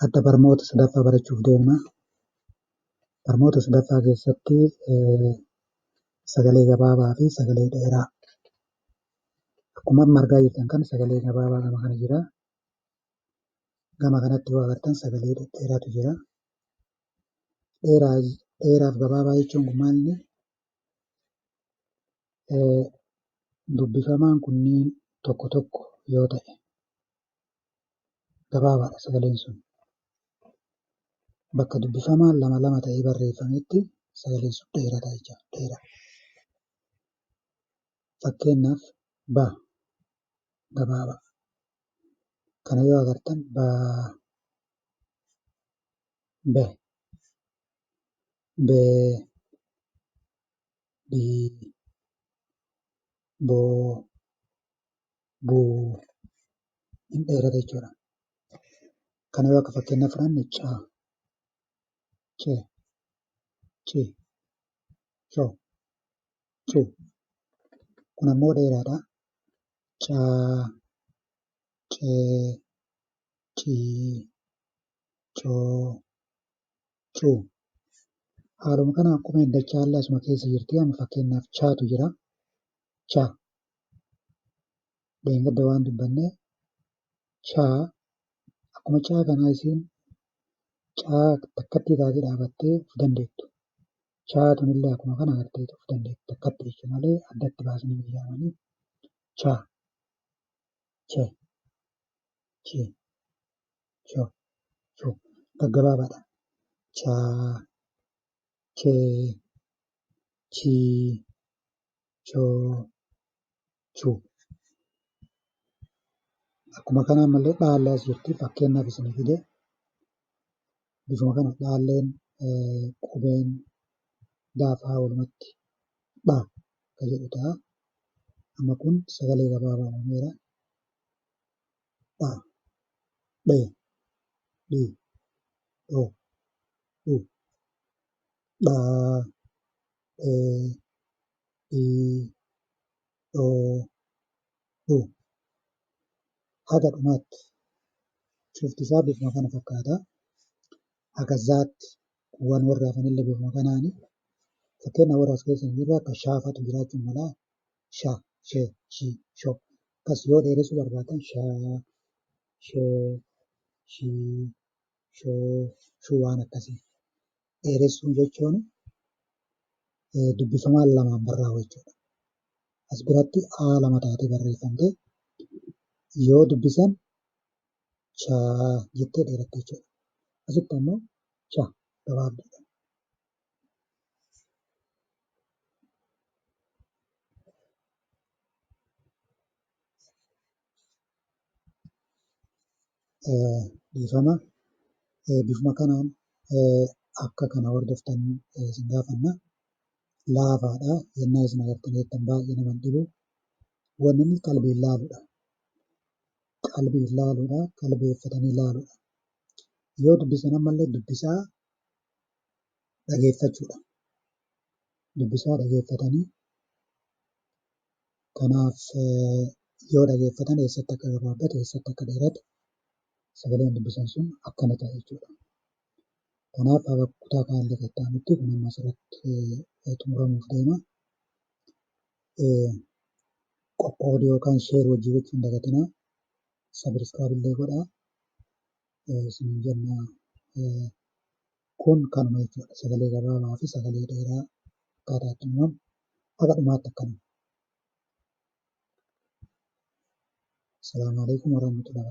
Adda barnoota sadaffaa barachuuf deemna. Barnoota sadaffaa keessatti sagalee gabaabaa fi sagalee dheeraa. Akkuma amma argaa jirtan kana sagalee gabaabaa gama kana jira. Gama kanatti yoo agartan sagalee dhedheeraatu jira. Dheeraaf gabaabaa jechuun kun maalini? Dubbifamaan kunniin tokko tokko yoo ta'e gabaabaadha sagaleen sun. Bakka dubbifamaan lama lama ta'ee barreeffametti sagaleen sun dheeraadha jechuudha. Dheeraa. Fakkeenyaaf ba gabaabaa. Kana yoo agartan ba be be bi boo buu hin dheerata jechuudha. Kana yoo akka fakkeenyaaf fudhanne caa ce ci co cu kun ammoo dheeraadha. Caa cee cii coo cuu. Haaluma kana akkuma hiddachaallee asuma keessa jirti. Amma fakkeenyaaf chaatu jira. Cha dheengadda waan dubbanne chaa akkuma caa kanaa isiin caa takkatti taatee dhaabattee of dandeettu. Chaatunillee akkuma kana agartee of dandeettu takkatti jechuu malee addatti baasanii hin yaamanii chaa che chi cho cho gaggabaabaadha. Chaa chee chii choo chuu. Akkuma kana ammallee dhaallee as jirti. Fakkeenyaaf isinii fide bifuma kana dhaalleen qubeen gaafaa walumatti dha kan jedhu ta'a. Amma kun sagalee gabaabaa uumeera. Dha dhee dhii dhoo dhuu dhaa dhee dhii dhoo dhuu. Haga dhumaatti cufti isaa bifuma kana fakkaata. Haga zaatti waan warri hafanillee bifuma kanaani. Fakkeenyaaf warra as keessa hin jirre akka shaafatu jiraachuun mala sha shee shii shoo. Akkas yoo dheeressuu barbaaddan shaa shee shii shoo shuu waan akkasii. Dheeressuu jechuun dubbifamaan lamaan barraa'u jechuudha. As biratti aa lama taatee barreeffamte yoo dubbisan chaa jettee dheeratte jechuudha. Asitti ammoo cha gabaabduudha. Dhiifama bifuma kanaan akka kana hordoftan isin gaafanna. Laafaadha yennaa isin agartaniittan baay'ee nama hin dhibu. Wanni inni qalbiin laaluudha. Qalbiin laaluudha. Qalbeeffatanii laaluudha. Yoo dubbisan ammallee dubbisaa dhageeffachuudha. Dubbisaa dhageeffatanii kanaaf yoo dhageeffatan eessatti akka gabaabbate eessatti akka dheerate sagaleen dubbisan sun akkana ta'a jechuudha. Kanaaf haga kutaa kaanillee qaxxaamutti kun amma asirratti xumuramuuf deema. Qoqqooduu yookaan sheer hojii gochuu hin dagatinaa. Sabiskaabillee godhaa. Isin jenna kun kanuma jechuudha. Sagalee gabaabaa fi sagalee dheeraa akkaataa itti uumamu haga dhumaatti akkanuma. Assalaamu alaikum warahmatullahi wabarakatuh.